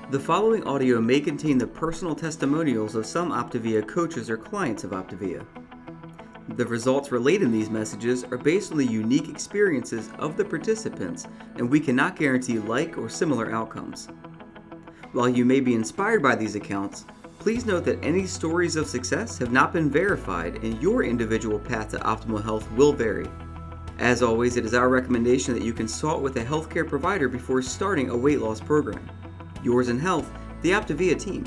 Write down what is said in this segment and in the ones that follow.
The following audio may contain the personal testimonials of some OPTAVIA coaches or clients of OPTAVIA. The results relayed in these messages are based on the unique experiences of the participants, and we cannot guarantee like or similar outcomes. While you may be inspired by these accounts, please note that any stories of success have not been verified and your individual path to optimal health will vary. As always, it is our recommendation that you consult with a healthcare provider before starting a weight loss program. Yours in health, the OPTAVIA team.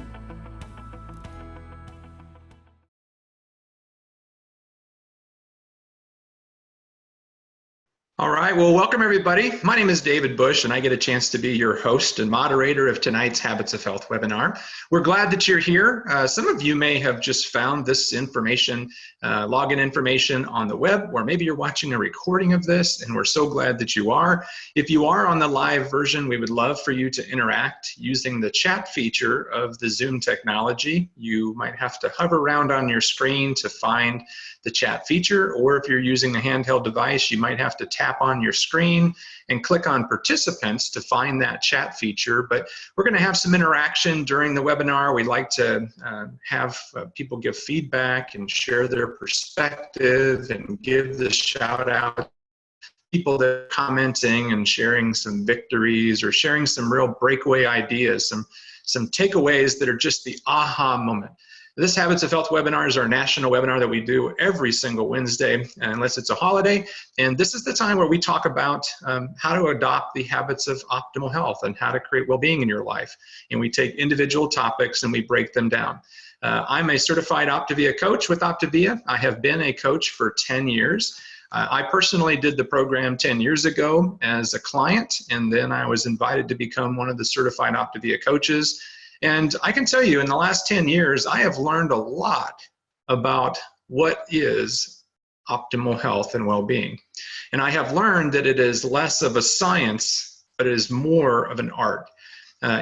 All right, well, welcome everybody. My name is David Bush, and I get a chance to be your host and moderator of tonight's Habits of Health webinar. We're glad that you're here. Some of you may have just found this information, login information on the web, or maybe you're watching a recording of this, and we're so glad that you are. If you are on the live version, we would love for you to interact using the chat feature of the Zoom technology. You might have to hover around on your screen to find the chat feature, or if you're using a handheld device, you might have to tap on your screen and click on participants to find that chat feature. But we're going to have some interaction during the webinar. We like to have people give feedback and share their perspective and give the shout out. People that are commenting and sharing some victories or sharing some real breakaway ideas, some takeaways that are just the aha moment. This Habits of Health webinar is our national webinar that we do every single Wednesday, unless it's a holiday. And this is the time where we talk about how to adopt the habits of optimal health and how to create well-being in your life. And we take individual topics and we break them down. I'm a certified OPTAVIA coach with OPTAVIA. I have been a coach for 10 years. I personally did the program 10 years ago as a client, and then I was invited to become one of the certified OPTAVIA coaches. And I can tell you, in the last 10 years, I have learned a lot about what is optimal health and well-being. And I have learned that it is less of a science, but it is more of an art.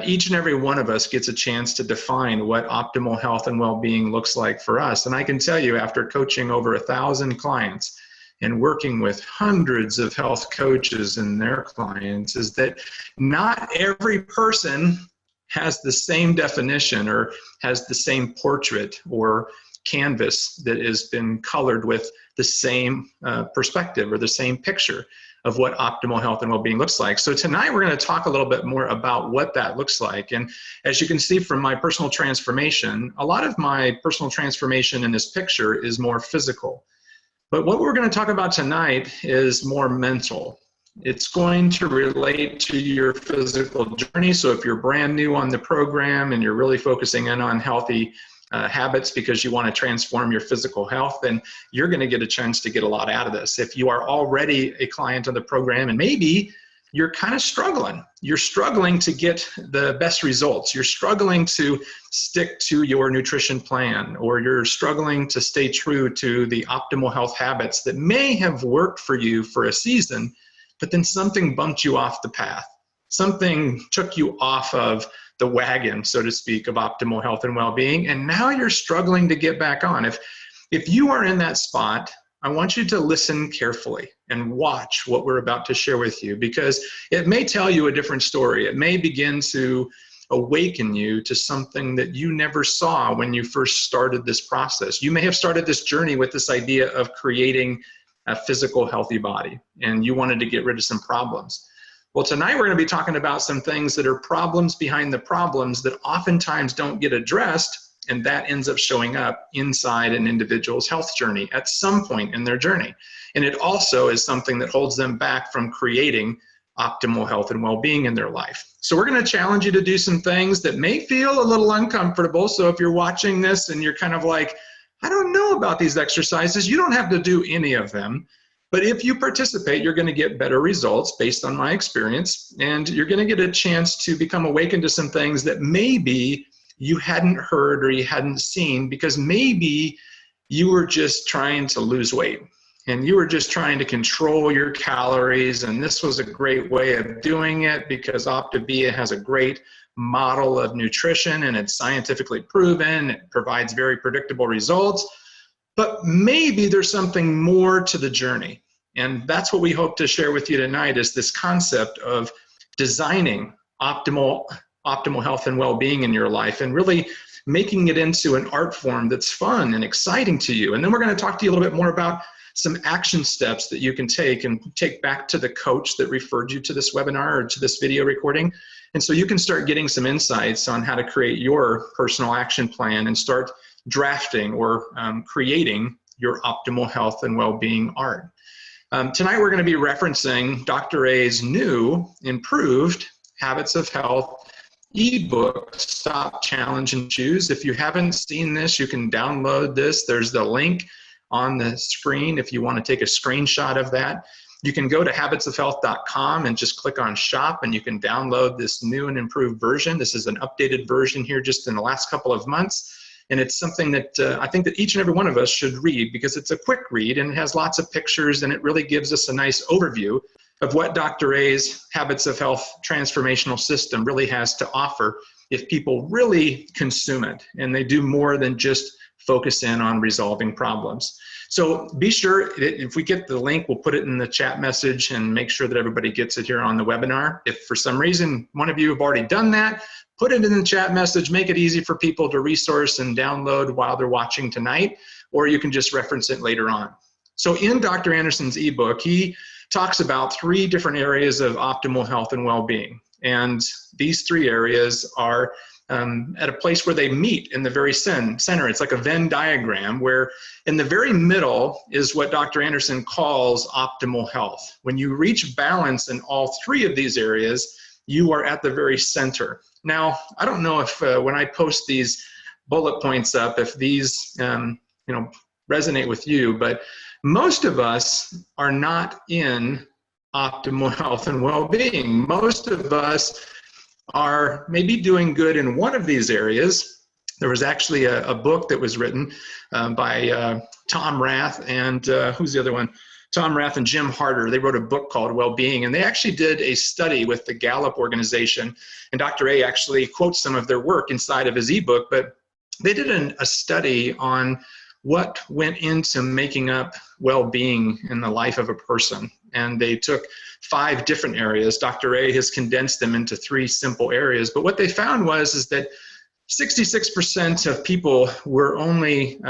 Each and every one of us gets a chance to define what optimal health and well-being looks like for us. And I can tell you, after coaching over 1,000 clients and working with hundreds of health coaches and their clients, is that not every person has the same definition or has the same portrait or canvas that has been colored with the same perspective or the same picture of what optimal health and well-being looks like. So tonight we're going to talk a little bit more about what that looks like. And as you can see from my personal transformation, a lot of my personal transformation in this picture is more physical. But what we're going to talk about tonight is more mental. It's going to relate to your physical journey. So if you're brand new on the program and you're really focusing in on healthy habits because you want to transform your physical health, then you're going to get a chance to get a lot out of this. If you are already a client of the program and maybe you're kind of struggling, you're struggling to get the best results, you're struggling to stick to your nutrition plan, or you're struggling to stay true to the optimal health habits that may have worked for you for a season, but then something bumped you off the path. Something took you off of the wagon, so to speak, of optimal health and well-being, and now you're struggling to get back on. If you are in that spot, I want you to listen carefully and watch what we're about to share with you, because it may tell you a different story. It may begin to awaken you to something that you never saw when you first started this process. You may have started this journey with this idea of creating a physical, healthy body, and you wanted to get rid of some problems. Well, tonight we're going to be talking about some things that are problems behind the problems that oftentimes don't get addressed, and that ends up showing up inside an individual's health journey at some point in their journey. And it also is something that holds them back from creating optimal health and well-being in their life. So we're going to challenge you to do some things that may feel a little uncomfortable. So if you're watching this and you're kind of like, I don't know about these exercises, you don't have to do any of them. But if you participate, you're going to get better results based on my experience, and you're going to get a chance to become awakened to some things that maybe you hadn't heard or you hadn't seen, because maybe you were just trying to lose weight and you were just trying to control your calories, and this was a great way of doing it because OPTAVIA has a great model of nutrition and it's scientifically proven. It provides very predictable results. But maybe there's something more to the journey. And that's what we hope to share with you tonight, is this concept of designing optimal optimal health and well-being in your life, and really making it into an art form that's fun and exciting to you. And then we're going to talk to you a little bit more about some action steps that you can take and take back to the coach that referred you to this webinar or to this video recording. And so you can start getting some insights on how to create your personal action plan and start drafting or creating your optimal health and well-being art. Tonight we're going to be referencing Dr. A's new, improved Habits of Health ebook, Stop, Challenge, and Choose. If you haven't seen this, you can download this. There's the link on the screen if you want to take a screenshot of that. You can go to habitsofhealth.com and just click on shop, and you can download this new and improved version. This is an updated version here just in the last couple of months. And it's something that I think that each and every one of us should read, because it's a quick read and it has lots of pictures, and it really gives us a nice overview of what Dr. A's Habits of Health transformational system really has to offer if people really consume it and they do more than just focus in on resolving problems. So be sure, if we get the link, we'll put it in the chat message and make sure that everybody gets it here on the webinar. If for some reason one of you have already done that, put it in the chat message, make it easy for people to resource and download while they're watching tonight, or you can just reference it later on. So in Dr. Anderson's ebook, he talks about 3 different areas of optimal health and well-being. And these 3 areas are at a place where they meet in the very center. It's like a Venn diagram where in the very middle is what Dr. Anderson calls optimal health. When you reach balance in all 3 of these areas, you are at the very center. Now, I don't know if when I post these bullet points up, if these resonate with you, but most of us are not in optimal health and well-being. Most of us are maybe doing good in one of these areas. There was actually a book that was written by Tom Rath and who's the other one? Tom Rath and Jim Harder. They wrote a book called Wellbeing, and they actually did a study with the Gallup organization. And Dr. A actually quotes some of their work inside of his ebook, but they did a study on what went into making up well-being in the life of a person. And they took 5 different areas. Dr. A has condensed them into 3 simple areas. But what they found is that 66% of people were only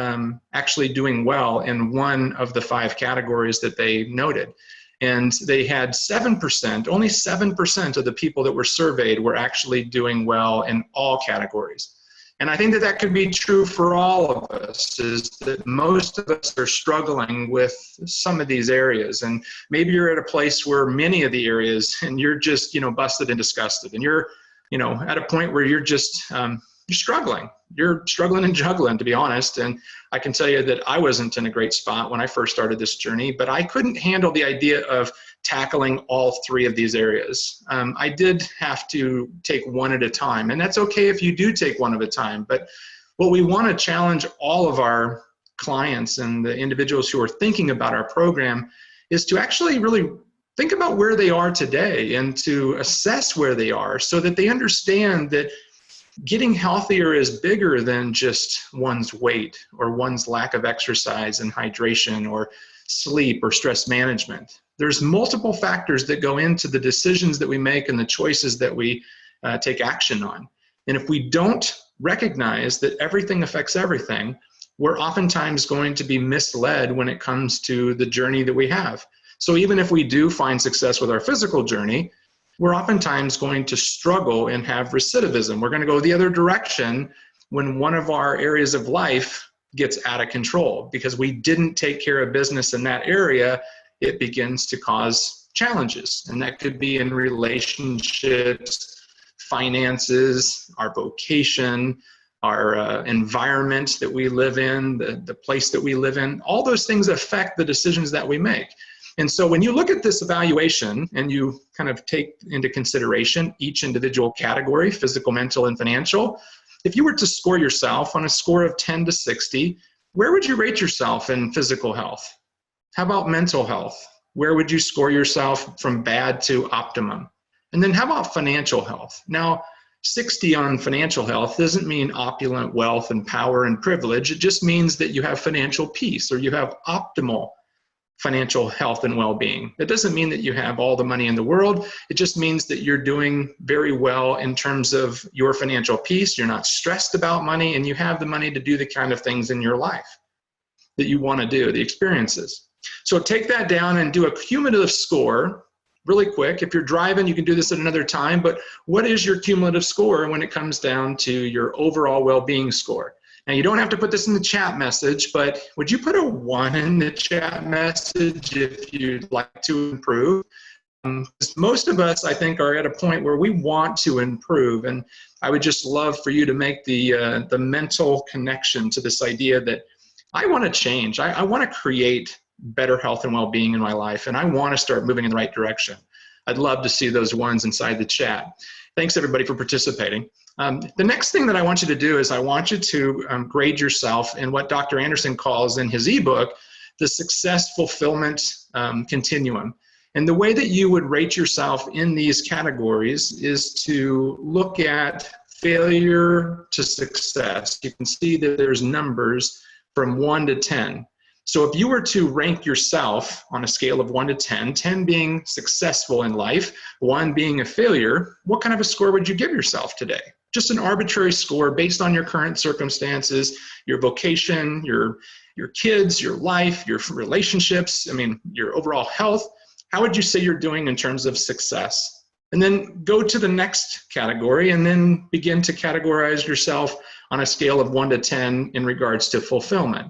actually doing well in one of the 5 categories that they noted. And they had 7%, only 7% of the people that were surveyed were actually doing well in all categories. And I think that that could be true for all of us, is that most of us are struggling with some of these areas. And maybe you're at a place where many of the areas, and you're just, busted and disgusted. And you're, at a point where you're just, you're struggling. You're struggling and juggling, to be honest. And I can tell you that I wasn't in a great spot when I first started this journey, but I couldn't handle the idea of tackling all 3 of these areas. I did have to take one at a time, and that's okay if you do take one at a time. But what we want to challenge all of our clients and the individuals who are thinking about our program is to actually really think about where they are today and to assess where they are so that they understand that getting healthier is bigger than just one's weight or one's lack of exercise and hydration or sleep or stress management. There's multiple factors that go into the decisions that we make and the choices that we take action on. And if we don't recognize that everything affects everything, we're oftentimes going to be misled when it comes to the journey that we have. So even if we do find success with our physical journey, we're oftentimes going to struggle and have recidivism. We're going to go the other direction when one of our areas of life gets out of control. Because we didn't take care of business in that area, it begins to cause challenges. And that could be in relationships, finances, our vocation, our environment that we live in, the place that we live in. All those things affect the decisions that we make. And so when you look at this evaluation and you kind of take into consideration each individual category, physical, mental, and financial, if you were to score yourself on a score of 10 to 60, where would you rate yourself in physical health? How about mental health? Where would you score yourself from bad to optimum? And then how about financial health? Now, 60 on financial health doesn't mean opulent wealth and power and privilege. It just means that you have financial peace, or you have optimal financial health and well-being. It doesn't mean that you have all the money in the world. It just means that you're doing very well in terms of your financial peace. You're not stressed about money, and you have the money to do the kind of things in your life that you want to do, the experiences. So take that down and do a cumulative score really quick. If you're driving, you can do this at another time, but what is your cumulative score when it comes down to your overall well-being score? Now, you don't have to put this in the chat message, but would you put a 1 in the chat message if you'd like to improve? Most of us, I think, are at a point where we want to improve, and I would just love for you to make the mental connection to this idea that I want to change. I want to create better health and well-being in my life, and I want to start moving in the right direction. I'd love to see those ones inside the chat. Thanks, everybody, for participating. The next thing that I want you to do is I want you to grade yourself in what Dr. Anderson calls in his ebook, the success fulfillment continuum. And the way that you would rate yourself in these categories is to look at failure to success. You can see that there's numbers from 1 to 10. So if you were to rank yourself on a scale of 1 to 10, 10 being successful in life, 1 being a failure, what kind of a score would you give yourself today? Just an arbitrary score based on your current circumstances, your vocation, your kids, your life, your relationships, your overall health. How would you say you're doing in terms of success? And then go to the next category and then begin to categorize yourself on a scale of 1 to 10 in regards to fulfillment.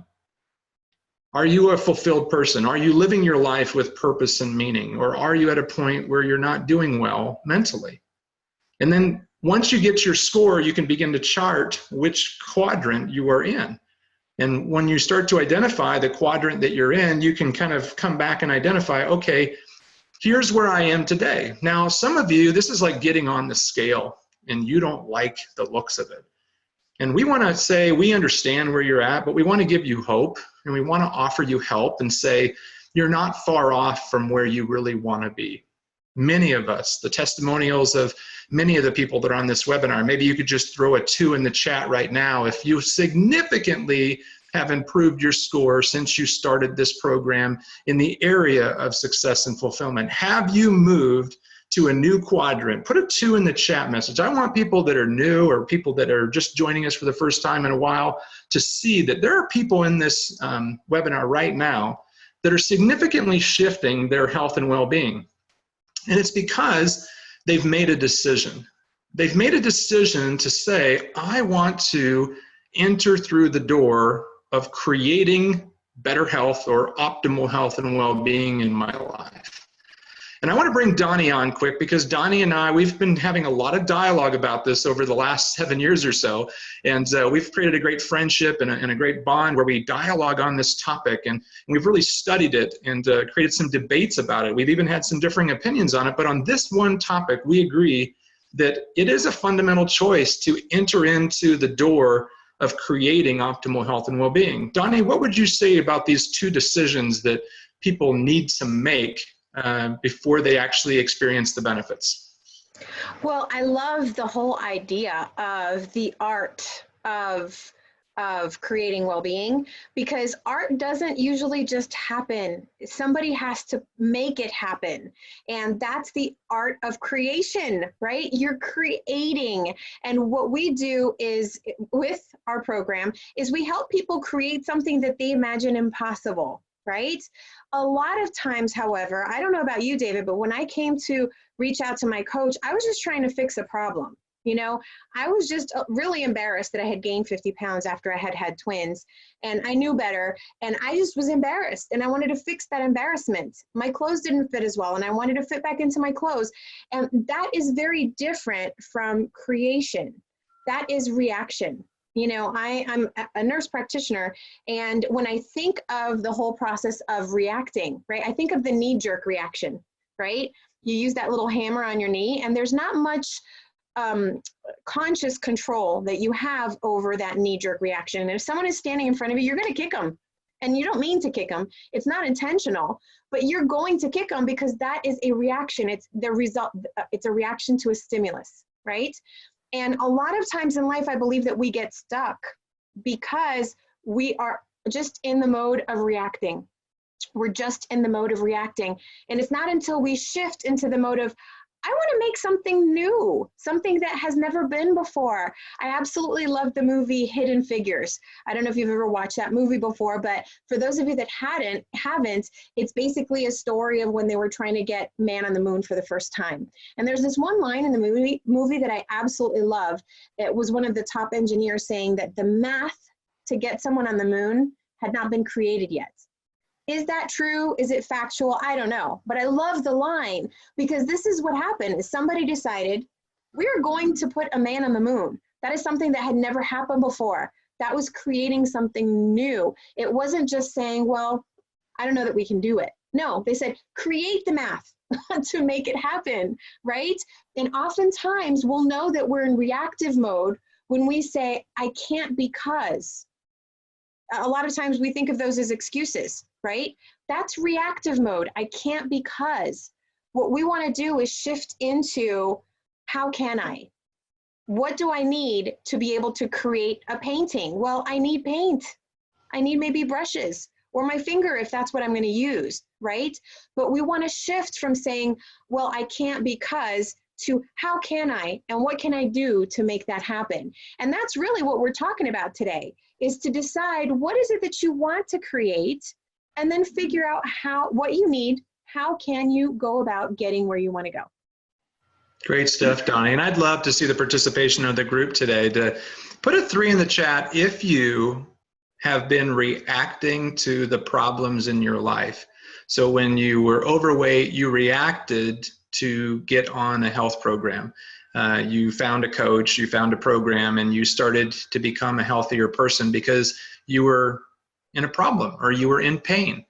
Are you a fulfilled person? Are you living your life with purpose and meaning? Or are you at a point where you're not doing well mentally? And then once you get your score, you can begin to chart which quadrant you are in. And when you start to identify the quadrant that you're in, you can kind of come back and identify, okay, here's where I am today. Now, some of you, this is like getting on the scale and you don't like the looks of it. And we want to say, we understand where you're at, but we want to give you hope, and we want to offer you help and say, you're not far off from where you really want to be. Many of us, the testimonials of many of the people that are on this webinar, maybe you could just throw a 2 in the chat right now if you significantly have improved your score since you started this program in the area of success and fulfillment. Have you moved to a new quadrant? Put a 2 in the chat message. I want people that are new or people that are just joining us for the first time in a while to see that there are people in this webinar right now that are significantly shifting their health and well-being. And it's because they've made a decision. They've made a decision to say, I want to enter through the door of creating better health or optimal health and well-being in my life. And I want to bring Donni on quick because Donni and I, we've been having a lot of dialogue about this over the last 7 years or so. And we've created a great friendship and a great bond where we dialogue on this topic. And we've really studied it and created some debates about it. We've even had some differing opinions on it. But on this one topic, we agree that it is a fundamental choice to enter into the door of creating optimal health and well-being. Donni, what would you say about these 2 decisions that people need to make before they actually experience the benefits? Well, I love the whole idea of the art of creating well-being, because art doesn't usually just happen. Somebody has to make it happen. And that's the art of creation, right? You're creating. And what we do is, with our program, is we help people create something that they imagine impossible, right? A lot of times, however, I don't know about you, David, but when I came to reach out to my coach, I was just trying to fix a problem. You know, I was just really embarrassed that I had gained 50 pounds after I had had twins, and I knew better, and I just was embarrassed, and I wanted to fix that embarrassment. My clothes didn't fit as well, and I wanted to fit back into my clothes, and that is very different from creation. That is reaction. You know, I'm a nurse practitioner, and when I think of the whole process of reacting, right, I think of the knee-jerk reaction, right? You use that little hammer on your knee, and there's not much conscious control that you have over that knee-jerk reaction. And if someone is standing in front of you, you're going to kick them. And you don't mean to kick them. It's not intentional, but you're going to kick them because that is a reaction. It's the result. It's a reaction to a stimulus, right? And a lot of times in life, I believe that we get stuck because we are just in the mode of reacting. We're just in the mode of reacting. And it's not until we shift into the mode of, I want to make something new, something that has never been before. I absolutely love the movie Hidden Figures. I don't know if you've ever watched that movie before, but for those of you that haven't, it's basically a story of when they were trying to get man on the moon for the first time. And there's this one line in the movie that I absolutely love. It was one of the top engineers saying that the math to get someone on the moon had not been created yet. Is that true? Is it factual? I don't know. But I love the line because this is what happened is somebody decided we're going to put a man on the moon. That is something that had never happened before. That was creating something new. It wasn't just saying, well, I don't know that we can do it. No, they said, create the math to make it happen, right? And oftentimes we'll know that we're in reactive mode when we say, I can't because. A lot of times we think of those as excuses, right? That's reactive mode. I can't because. What we want to do is shift into how can I? What do I need to be able to create a painting? Well, I need paint. I need maybe brushes or my finger if that's what I'm going to use, right? But we want to shift from saying, well, I can't because to how can I and what can I do to make that happen? And that's really what we're talking about today, is to decide what is it that you want to create and then figure out what you need, how can you go about getting where you want to go. Great stuff, Donni. And I'd love to see the participation of the group today. To put a 3 in the chat if you have been reacting to the problems in your life. So when you were overweight, you reacted to get on a health program. You found a coach, you found a program, and you started to become a healthier person because you were in a problem or you were in pain.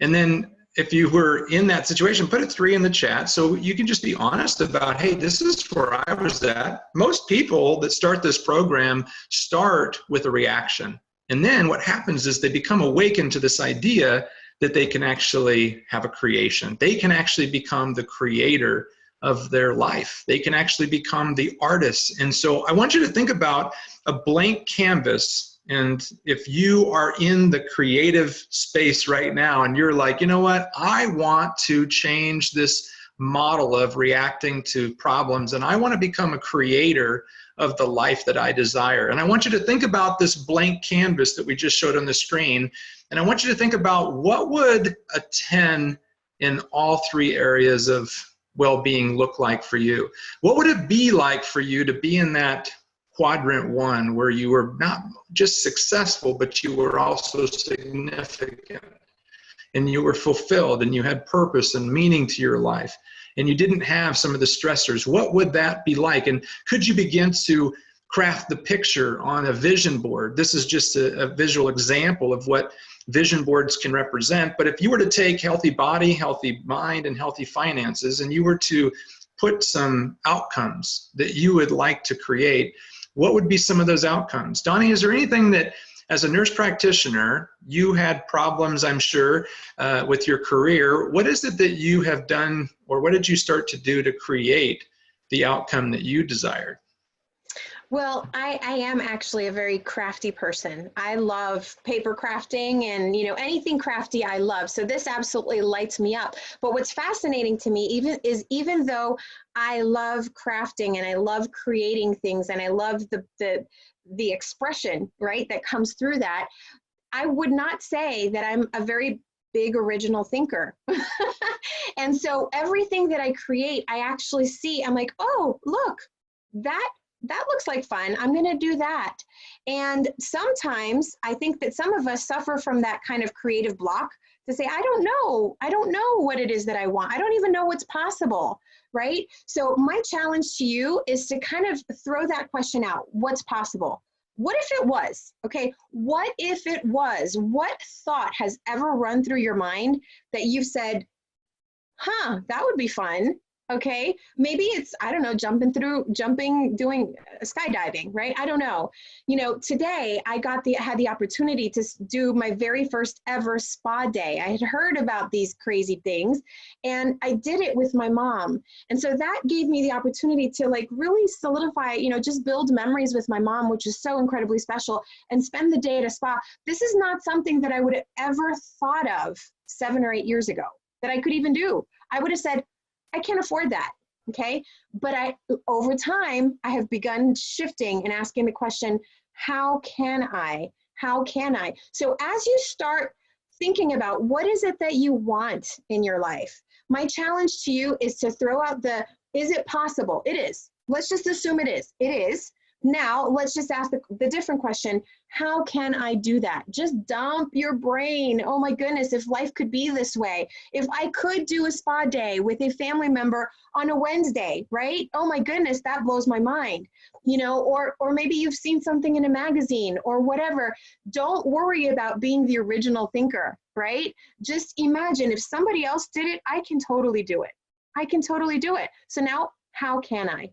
And then if you were in that situation, put a 3 in the chat so you can just be honest about, hey, this is where I was at. Most people that start this program start with a reaction. And then what happens is they become awakened to this idea that they can actually have a creation. They can actually become the creator of their life. They can actually become the artist. And so I want you to think about a blank canvas. And if you are in the creative space right now and you're like, you know what, I want to change this model of reacting to problems and I want to become a creator of the life that I desire. And I want you to think about this blank canvas that we just showed on the screen. And I want you to think about what would a 10 in all 3 areas of well-being look like for you? What would it be like for you to be in that quadrant 1 where you were not just successful, but you were also significant and you were fulfilled and you had purpose and meaning to your life and you didn't have some of the stressors? What would that be like? And could you begin to craft the picture on a vision board? This is just a visual example of what vision boards can represent. But if you were to take healthy body, healthy mind, and healthy finances, and you were to put some outcomes that you would like to create, what would be some of those outcomes? Donni, is there anything that, as a nurse practitioner, you had problems, I'm sure, with your career? What is it that you have done, or what did you start to do to create the outcome that you desired? Well, I am actually a very crafty person. I love paper crafting and, anything crafty I love. So this absolutely lights me up. But what's fascinating to me even though I love crafting and I love creating things and I love the expression, right, that comes through that, I would not say that I'm a very big original thinker. And so everything that I create, I actually see, I'm like, oh, look, that looks like fun. I'm going to do that. And sometimes I think that some of us suffer from that kind of creative block to say, I don't know what it is that I want. I don't even know what's possible, right? So my challenge to you is to kind of throw that question out. What's possible? What if it was? Okay, what if it was? What thought has ever run through your mind that you've said, that would be fun? Okay, maybe it's, I don't know, doing skydiving, right? I don't know. Today I had the opportunity to do my very first ever spa day. I had heard about these crazy things and I did it with my mom. And so that gave me the opportunity to really solidify, just build memories with my mom, which is so incredibly special, and spend the day at a spa. This is not something that I would have ever thought of 7 or 8 years ago that I could even do. I would have said, I can't afford that. Okay. But over time, I have begun shifting and asking the question, how can I? How can I? So as you start thinking about what is it that you want in your life, my challenge to you is to throw out is it possible? It is. Let's just assume it is. It is. Now, let's just ask the different question, how can I do that? Just dump your brain. Oh my goodness, if life could be this way, if I could do a spa day with a family member on a Wednesday, right? Oh my goodness, that blows my mind. Or maybe you've seen something in a magazine or whatever. Don't worry about being the original thinker, right? Just imagine if somebody else did it, I can totally do it. I can totally do it. So now, how can I?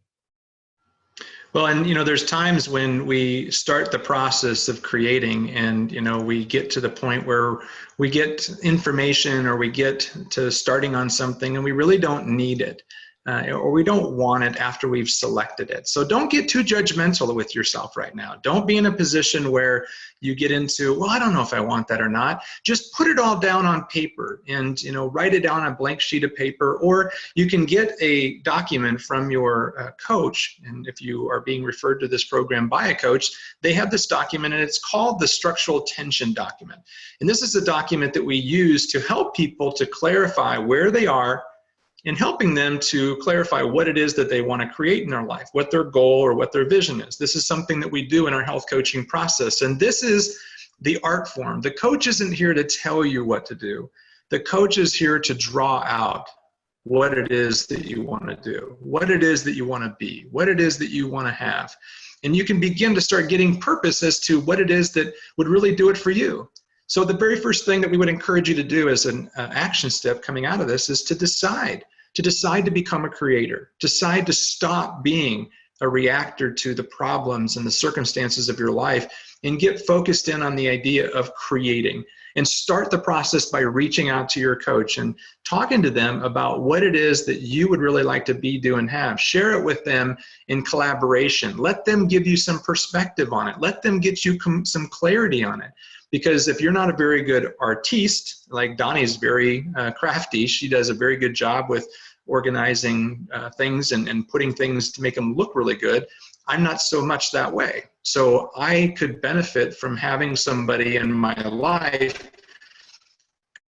Well, and there's times when we start the process of creating and we get to the point where we get information or we get to starting on something and we really don't need it. Or we don't want it after we've selected it. So don't get too judgmental with yourself right now. Don't be in a position where you get into, well, I don't know if I want that or not. Just put it all down on paper and write it down on a blank sheet of paper, or you can get a document from your coach. And if you are being referred to this program by a coach, they have this document and it's called the structural tension document. And this is a document that we use to help people to clarify where they are and helping them to clarify what it is that they want to create in their life, what their goal or what their vision is. This is something that we do in our health coaching process. And this is the art form. The coach isn't here to tell you what to do. The coach is here to draw out what it is that you want to do, what it is that you want to be, what it is that you want to have. And you can begin to start getting purpose as to what it is that would really do it for you. So the very first thing that we would encourage you to do as an action step coming out of this is to decide to become a creator, decide to stop being a reactor to the problems and the circumstances of your life and get focused in on the idea of creating. And start the process by reaching out to your coach and talking to them about what it is that you would really like to be, do, and have. Share it with them in collaboration. Let them give you some perspective on it. Let them get you some clarity on it. Because if you're not a very good artiste, like Donnie's very crafty, she does a very good job with organizing things and putting things to make them look really good. I'm not so much that way. So I could benefit from having somebody in my life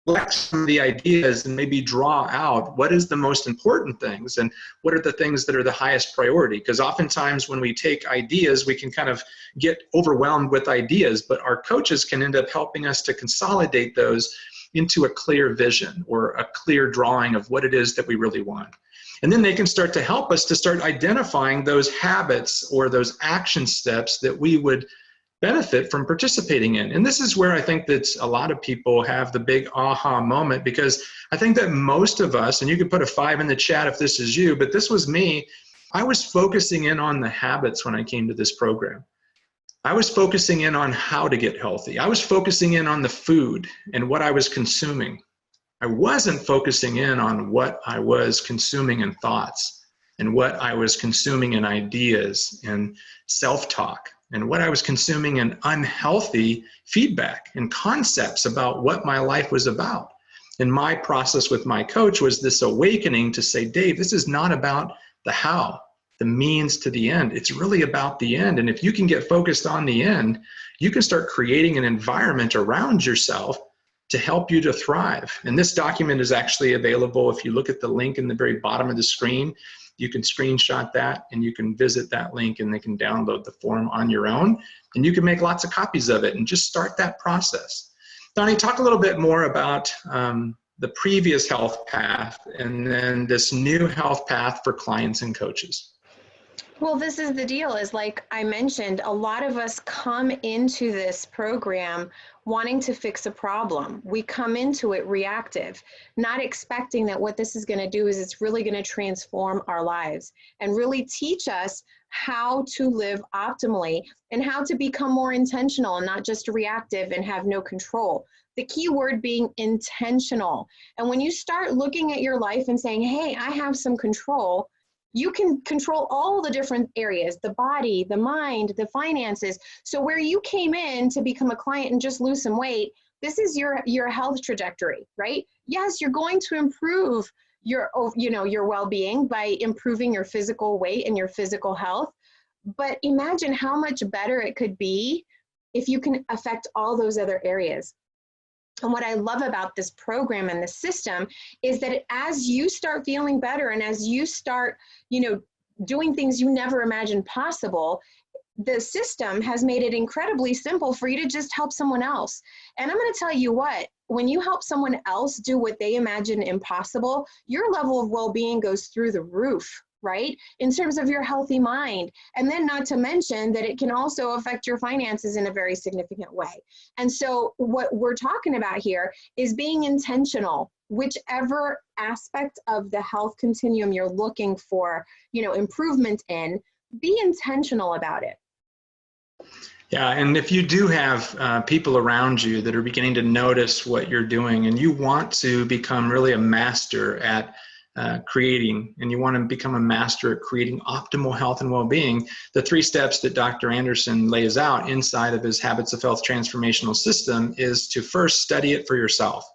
collect some of the ideas and maybe draw out what is the most important things and what are the things that are the highest priority. Because oftentimes when we take ideas, we can kind of get overwhelmed with ideas, but our coaches can end up helping us to consolidate those into a clear vision or a clear drawing of what it is that we really want. And then they can start to help us to start identifying those habits or those action steps that we would benefit from participating in. And this is where I think that a lot of people have the big aha moment, because I think that most of us, and you can put a 5 in the chat if this is you, but this was me, I was focusing in on the habits when I came to this program. I was focusing in on how to get healthy. I was focusing in on the food and what I was consuming. I wasn't focusing in on what I was consuming in thoughts and what I was consuming in ideas and self-talk and what I was consuming in unhealthy feedback and concepts about what my life was about. And my process with my coach was this awakening to say, Dave, this is not about the how, the means to the end. It's really about the end. And if you can get focused on the end, you can start creating an environment around yourself to help you to thrive. And this document is actually available. If you look at the link in the very bottom of the screen, you can screenshot that and you can visit that link and they can download the form on your own. And you can make lots of copies of it and just start that process. Donni, talk a little bit more about the previous health path and then this new health path for clients and coaches. Well, this is the deal, is like I mentioned, a lot of us come into this program wanting to fix a problem. We come into it reactive, not expecting that what this is going to do is it's really going to transform our lives and really teach us how to live optimally and how to become more intentional and not just reactive and have no control. The key word being intentional. And when you start looking at your life and saying, hey, I have some control, you can control all the different areas, the body, the mind, the finances. So where you came in to become a client and just lose some weight, This is your health trajectory, right? Yes, you're going to improve your, your well-being by improving your physical weight and your physical health. But imagine how much better it could be if you can affect all those other areas. And what I love about this program and the system is that as you start feeling better and as you start, doing things you never imagined possible, the system has made it incredibly simple for you to just help someone else. And I'm going to tell you what, when you help someone else do what they imagine impossible, your level of well-being goes through the roof, right? In terms of your healthy mind. And then not to mention that it can also affect your finances in a very significant way. And so what we're talking about here is being intentional, whichever aspect of the health continuum you're looking for, improvement in, be intentional about it. Yeah, and if you do have people around you that are beginning to notice what you're doing and you want to become really a master at creating, and you want to become a master at creating optimal health and well-being, the 3 steps that Dr. Anderson lays out inside of his Habits of Health transformational system is to first study it for yourself.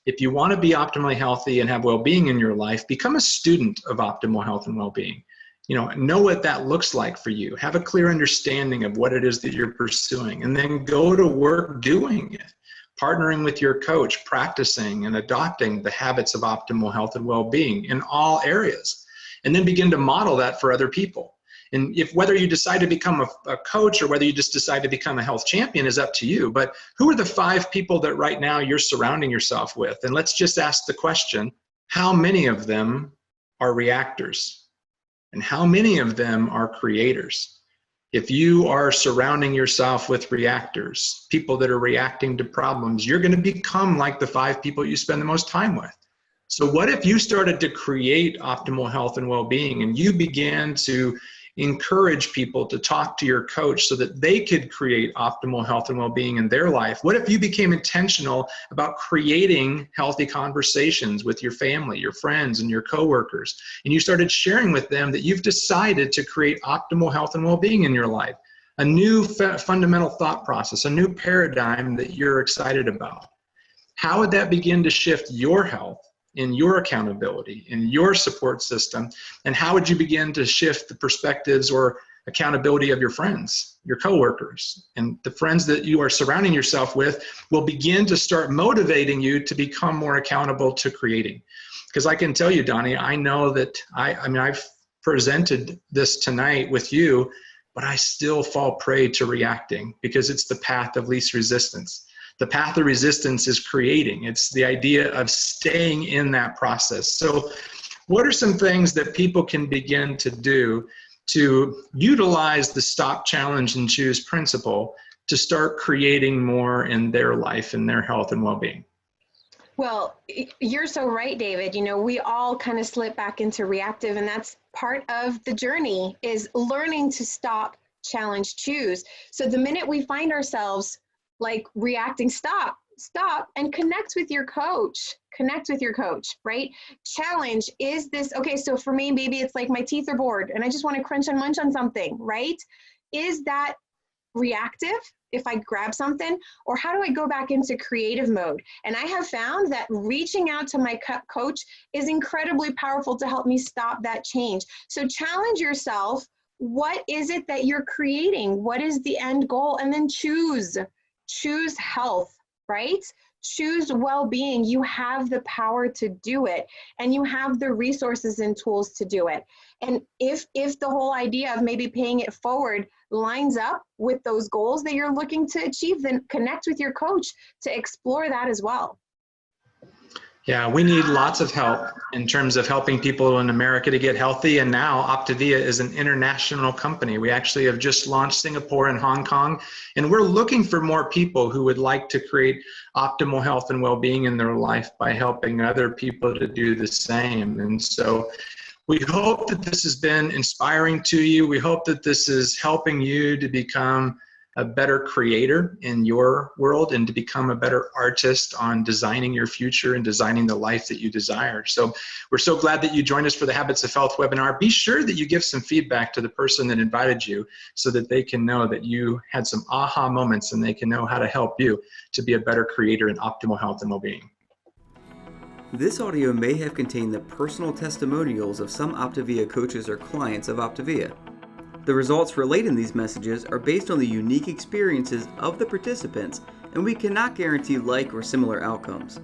If you want to be optimally healthy and have well-being in your life, become a student of optimal health and well-being. Know what that looks like for you. Have a clear understanding of what it is that you're pursuing, and then go to work doing it. Partnering with your coach, practicing and adopting the habits of optimal health and well-being in all areas, and then begin to model that for other people. And whether you decide to become a coach or whether you just decide to become a health champion is up to you. But who are the 5 people that right now you're surrounding yourself with? And let's just ask the question, how many of them are reactors? And how many of them are creators? If you are surrounding yourself with reactors, people that are reacting to problems, you're going to become like the 5 people you spend the most time with. So what if you started to create optimal health and well-being, and you began to encourage people to talk to your coach so that they could create optimal health and well-being in their life? What if you became intentional about creating healthy conversations with your family, your friends, and your coworkers, and you started sharing with them that you've decided to create optimal health and well-being in your life, a new fundamental thought process, a new paradigm that you're excited about? How would that begin to shift your health, in your accountability, in your support system? And how would you begin to shift the perspectives or accountability of your friends, your coworkers, and the friends that you are surrounding yourself with will begin to start motivating you to become more accountable to creating? Because I can tell you, Donni, I know that I've presented this tonight with you, but I still fall prey to reacting because it's the path of least resistance. The path of resistance is creating. It's the idea of staying in that process. So what are some things that people can begin to do to utilize the stop, challenge, and choose principle to start creating more in their life and their health and well-being? Well, you're so right, David. We all kind of slip back into reactive, and that's part of the journey, is learning to stop, challenge, choose. So the minute we find ourselves like reacting, stop, and connect with your coach, right? Challenge, is this, okay, so for me, maybe it's like my teeth are bored and I just want to crunch and munch on something, right? Is that reactive if I grab something, or how do I go back into creative mode? And I have found that reaching out to my coach is incredibly powerful to help me stop that change. So challenge yourself. What is it that you're creating? What is the end goal? And then choose health, right? Choose well-being. You have the power to do it, and you have the resources and tools to do it. And if the whole idea of maybe paying it forward lines up with those goals that you're looking to achieve, then connect with your coach to explore that as well. Yeah, we need lots of help in terms of helping people in America to get healthy. And now OPTAVIA is an international company. We actually have just launched Singapore and Hong Kong, and we're looking for more people who would like to create optimal health and well-being in their life by helping other people to do the same. And so we hope that this has been inspiring to you. We hope that this is helping you to become a better creator in your world and to become a better artist on designing your future and designing the life that you desire. So we're so glad that you joined us for the Habits of Health webinar. Be sure that you give some feedback to the person that invited you so that they can know that you had some aha moments and they can know how to help you to be a better creator in optimal health and well-being. This audio may have contained the personal testimonials of some OPTAVIA coaches or clients of OPTAVIA. The results relayed in these messages are based on the unique experiences of the participants, and we cannot guarantee like or similar outcomes.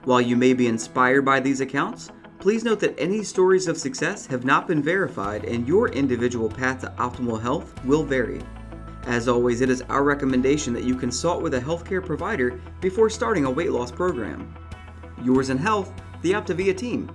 While you may be inspired by these accounts, please note that any stories of success have not been verified and your individual path to optimal health will vary. As always, it is our recommendation that you consult with a healthcare provider before starting a weight loss program. Yours in health, the OPTAVIA team.